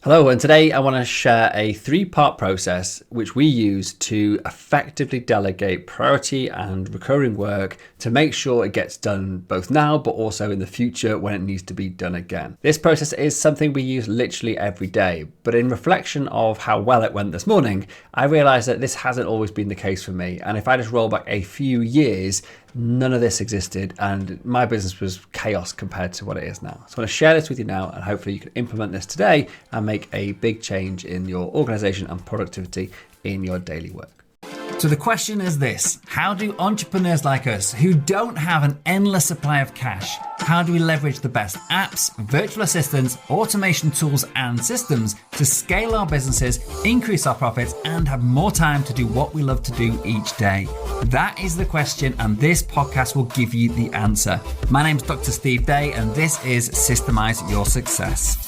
Hello, and today I want to share a three-part process which we use to effectively delegate priority and recurring work to make sure it gets done both now but also in the future when it needs to be done again. This process is something we use literally every day, but in reflection of how well it went this morning, I realized that this hasn't always been the case for me. And if I just roll back a few years, none of this existed and my business was chaos compared to what it is now. So I want to share this with you now, and hopefully you can implement this today and make a big change in your organization and productivity in your daily work. So the question is this: how do entrepreneurs like us, who don't have an endless supply of cash, how do we leverage the best apps, virtual assistants, automation tools and systems to scale our businesses, increase our profits and have more time to do what we love to do each day? That is the question, and this podcast will give you the answer. My name's Dr. Steve Day and this is Systemize Your Success.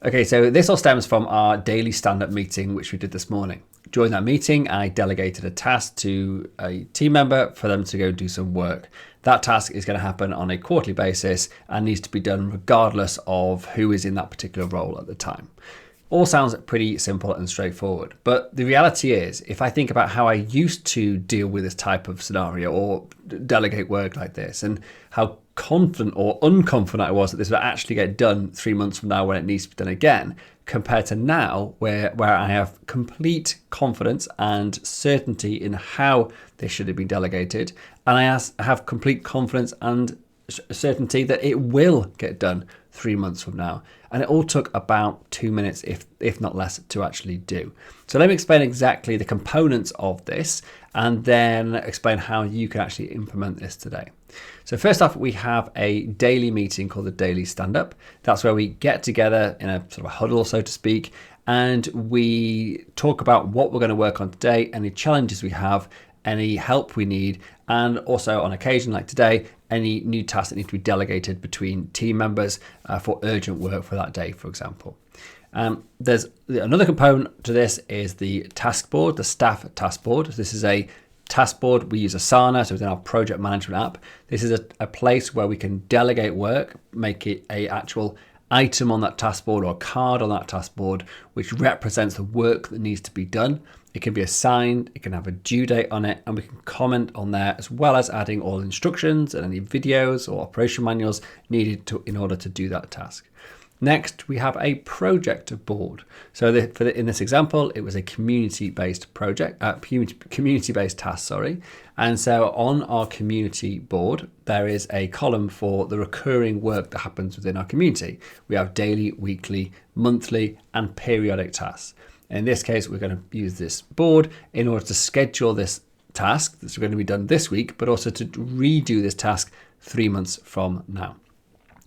Okay, so this all stems from our daily stand-up meeting, which we did this morning. During that meeting, I delegated a task to a team member for them to go do some work. That task is going to happen on a quarterly basis and needs to be done regardless of who is in that particular role at the time. All sounds pretty simple and straightforward, but the reality is, if I think about how I used to deal with this type of scenario or delegate work like this, and how confident or unconfident I was that this would actually get done 3 months from now when it needs to be done again, compared to now where I have complete confidence and certainty in how this should have been delegated, and I have complete confidence and certainty that it will get done 3 months from now. And it all took about 2 minutes, if not less, to actually do. So let me explain exactly the components of this and then explain how you can actually implement this today. So first off, we have a daily meeting called the Daily Stand-Up. That's where we get together in a sort of a huddle, so to speak, and we talk about what we're going to work on today, any challenges we have, any help we need, and also on occasion like today, any new tasks that need to be delegated between team members for urgent work for that day, for example. There's another component to this is the task board, the staff task board. This is a task board. We use Asana, so within our project management app. This is a place where we can delegate work, make it a actual item on that task board or a card on that task board, which represents the work that needs to be done. It can be assigned, it can have a due date on it, and we can comment on there, as well as adding all instructions and any videos or operation manuals needed in order to do that task. Next, we have a project board. So in this example, it was a community-based project, community-based task, sorry. And so on our community board, there is a column for the recurring work that happens within our community. We have daily, weekly, monthly, and periodic tasks. In this case, we're going to use this board in order to schedule this task that's going to be done this week, but also to redo this task 3 months from now.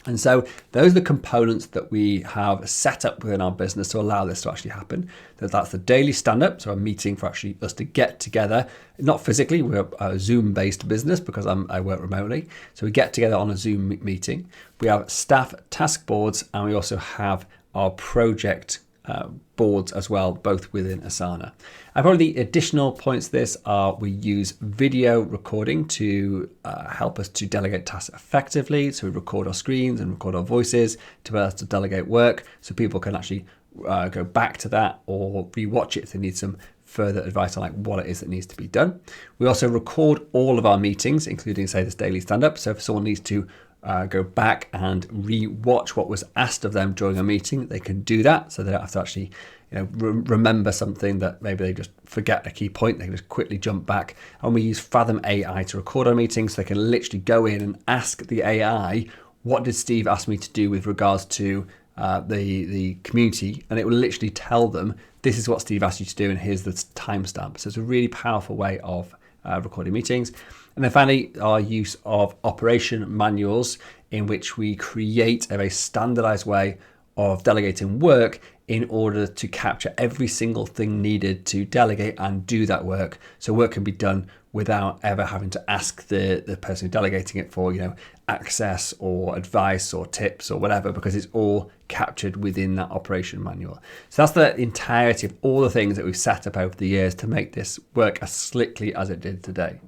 And so those are the components that we have set up within our business to allow this to actually happen. That's the daily stand-up, so a meeting for actually us to get together, not physically, we're a Zoom-based business because I work remotely. So we get together on a Zoom meeting. We have staff task boards, and we also have our project boards as well, both within Asana. And probably the additional points to this are we use video recording to help us to delegate tasks effectively. So we record our screens and record our voices to allow us to delegate work, so people can actually go back to that or rewatch it if they need some further advice on like what it is that needs to be done. We also record all of our meetings, including say this daily stand-up. So if someone needs to go back and re-watch what was asked of them during a meeting, they can do that, so they don't have to actually remember something that maybe they just forget a key point. They can just quickly jump back. And we use Fathom AI to record our meetings, so they can literally go in and ask the AI, what did Steve ask me to do with regards to the community, and it will literally tell them, this is what Steve asked you to do and here's the timestamp. So it's a really powerful way of recording meetings. And then finally, our use of operation manuals, in which we create a very standardized way of delegating work in order to capture every single thing needed to delegate and do that work. So work can be done without ever having to ask the person delegating it for, access or advice or tips or whatever, because it's all captured within that operation manual. So that's the entirety of all the things that we've set up over the years to make this work as slickly as it did today.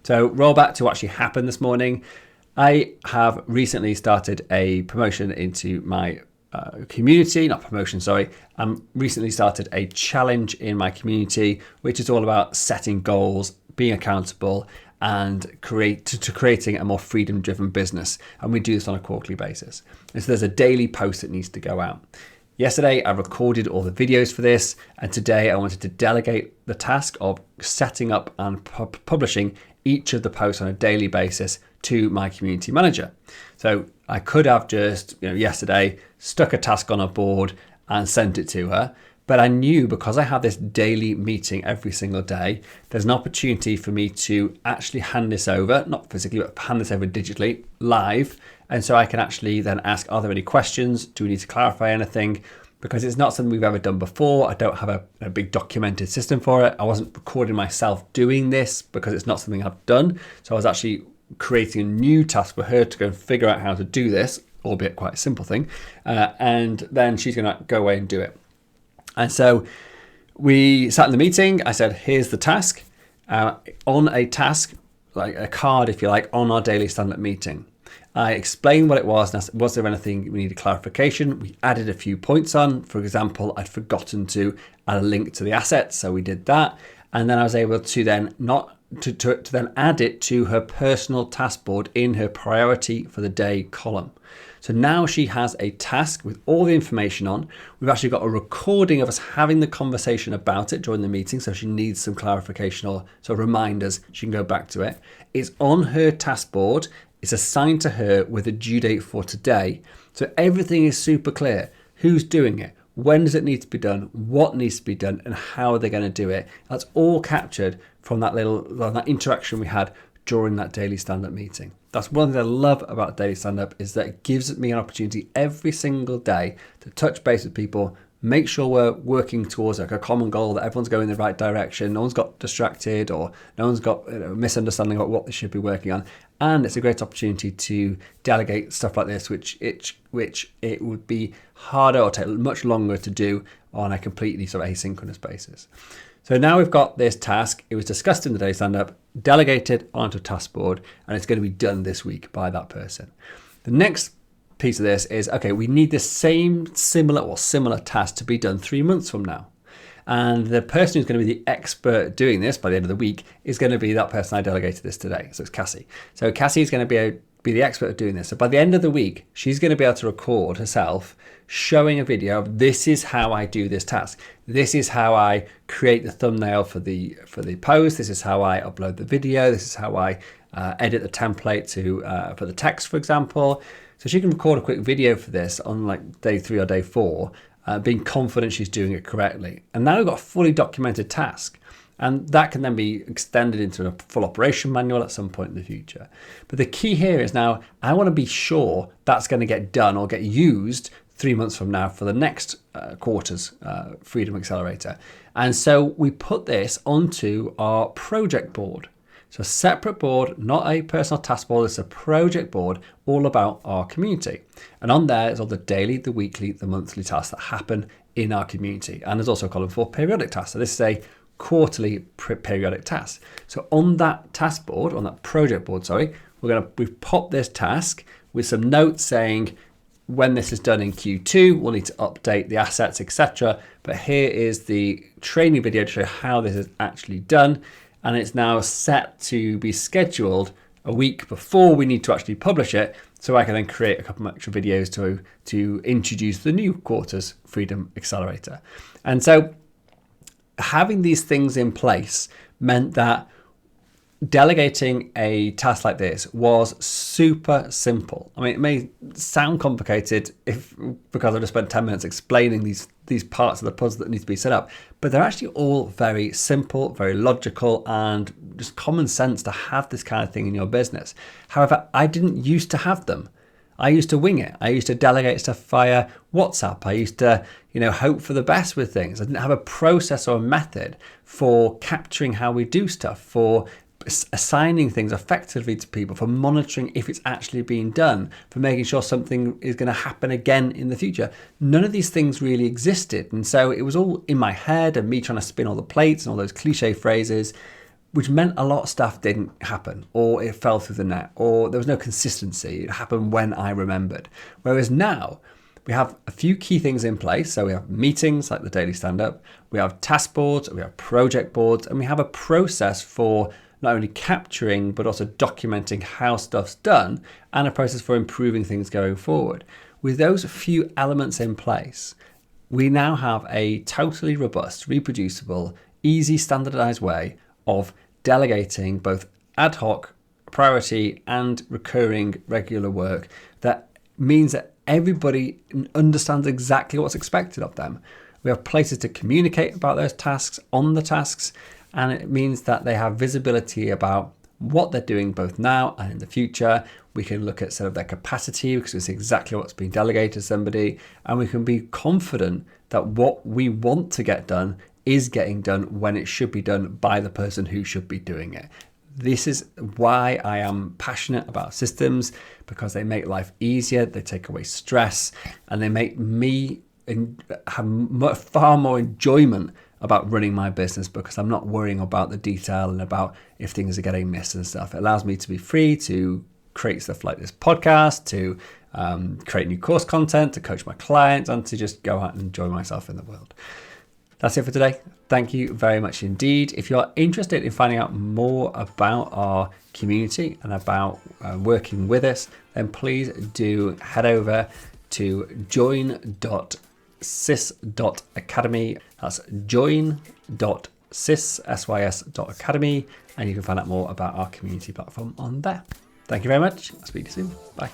So roll back to what actually happened this morning. I have recently started a promotion into my community, not promotion, sorry. Recently started a challenge in my community, which is all about setting goals, being accountable, and creating a more freedom-driven business. And we do this on a quarterly basis. And so there's a daily post that needs to go out. Yesterday, I recorded all the videos for this, and today I wanted to delegate the task of setting up and publishing each of the posts on a daily basis to my community manager. So I could have just, yesterday stuck a task on a board and sent it to her, but I knew because I have this daily meeting every single day, there's an opportunity for me to actually hand this over, not physically, but hand this over digitally, live. And so I can actually then ask, are there any questions? Do we need to clarify anything? Because it's not something we've ever done before. I don't have a big documented system for it. I wasn't recording myself doing this because it's not something I've done. So I was actually creating a new task for her to go and figure out how to do this, albeit quite a simple thing. And then she's going to go away and do it. And so we sat in the meeting. I said, here's the task. On a task, like a card, if you like, on our daily stand-up meeting. I explained what it was, and I said, was there anything we needed clarification? We added a few points on. For example, I'd forgotten to add a link to the assets, so we did that. And then I was able to then to then add it to her personal task board in her priority for the day column. So now she has a task with all the information on. We've actually got a recording of us having the conversation about it during the meeting, so she needs some clarification or sort of reminders. She can go back to it. It's on her task board. It's assigned to her with a due date for today. So everything is super clear. Who's doing it? When does it need to be done? What needs to be done? And how are they going to do it? That's all captured from that interaction we had during that daily stand-up meeting. That's one thing I love about daily stand-up, is that it gives me an opportunity every single day to touch base with people, make sure we're working towards like a common goal, that everyone's going in the right direction, no one's got distracted or no one's got misunderstanding about what they should be working on. And it's a great opportunity to delegate stuff like this, which it would be harder or take much longer to do on a completely sort of asynchronous basis. So now we've got this task. It was discussed in the daily stand-up, delegated onto a task board, and it's going to be done this week by that person. The next piece of this is, okay, we need the similar task to be done 3 months from now. And the person who's going to be the expert doing this by the end of the week is going to be that person I delegated this today. So it's Cassie. So Cassie is going to be the expert at doing this. So by the end of the week, she's going to be able to record herself showing a video of, this is how I do this task. This is how I create the thumbnail for the post. This is how I upload the video. This is how I edit the template for the text, for example. So she can record a quick video for this on like day 3 or day 4, being confident she's doing it correctly. And now we've got a fully documented task. And that can then be extended into a full operation manual at some point in the future. But the key here is now I want to be sure that's going to get done or get used 3 months from now for the next quarter's Freedom Accelerator. And so we put this onto our project board. So a separate board, not a personal task board, it's a project board all about our community. And on there is all the daily, the weekly, the monthly tasks that happen in our community. And there's also a column for periodic tasks. So this is a quarterly periodic task. So on that task board, on that project board, we've popped this task with some notes saying when this is done in Q2, we'll need to update the assets, etc. But here is the training video to show how this is actually done. And it's now set to be scheduled a week before we need to actually publish it. So I can then create a couple of extra videos to introduce the new quarter's Freedom Accelerator. And so having these things in place meant that delegating a task like this was super simple. I mean, it may sound complicated because I just spent 10 minutes explaining these parts of the puzzle that need to be set up, but they're actually all very simple, very logical, and just common sense to have this kind of thing in your business. However, I didn't used to have them. I used to wing it. I used to delegate stuff via WhatsApp. I used to, hope for the best with things. I didn't have a process or a method for capturing how we do stuff, for assigning things effectively to people, for monitoring if it's actually being done, for making sure something is going to happen again in the future. None of these things really existed. And so it was all in my head and me trying to spin all the plates and all those cliche phrases, which meant a lot of stuff didn't happen, or it fell through the net, or there was no consistency. It happened when I remembered. Whereas now, We have a few key things in place. So we have meetings like the daily stand-up, we have task boards, we have project boards, and we have a process for not only capturing, but also documenting how stuff's done, and a process for improving things going forward. With those few elements in place, we now have a totally robust, reproducible, easy, standardized way of delegating both ad hoc, priority, and recurring regular work that means that everybody understands exactly what's expected of them. We have places to communicate about those tasks on the tasks, and it means that they have visibility about what they're doing both now and in the future. We can look at sort of their capacity because it's exactly what's being delegated to somebody, and we can be confident that what we want to get done is getting done when it should be done by the person who should be doing it. This is why I am passionate about systems, because they make life easier, they take away stress, and they make me have far more enjoyment about running my business, because I'm not worrying about the detail and about if things are getting missed and stuff. It allows me to be free to create stuff like this podcast, to create new course content, to coach my clients, and to just go out and enjoy myself in the world. That's it for today. Thank you very much indeed. If you're interested in finding out more about our community and about working with us, then please do head over to join.sys.academy. That's join.sys.academy, and you can find out more about our community platform on there. Thank you very much. I'll speak to you soon. Bye.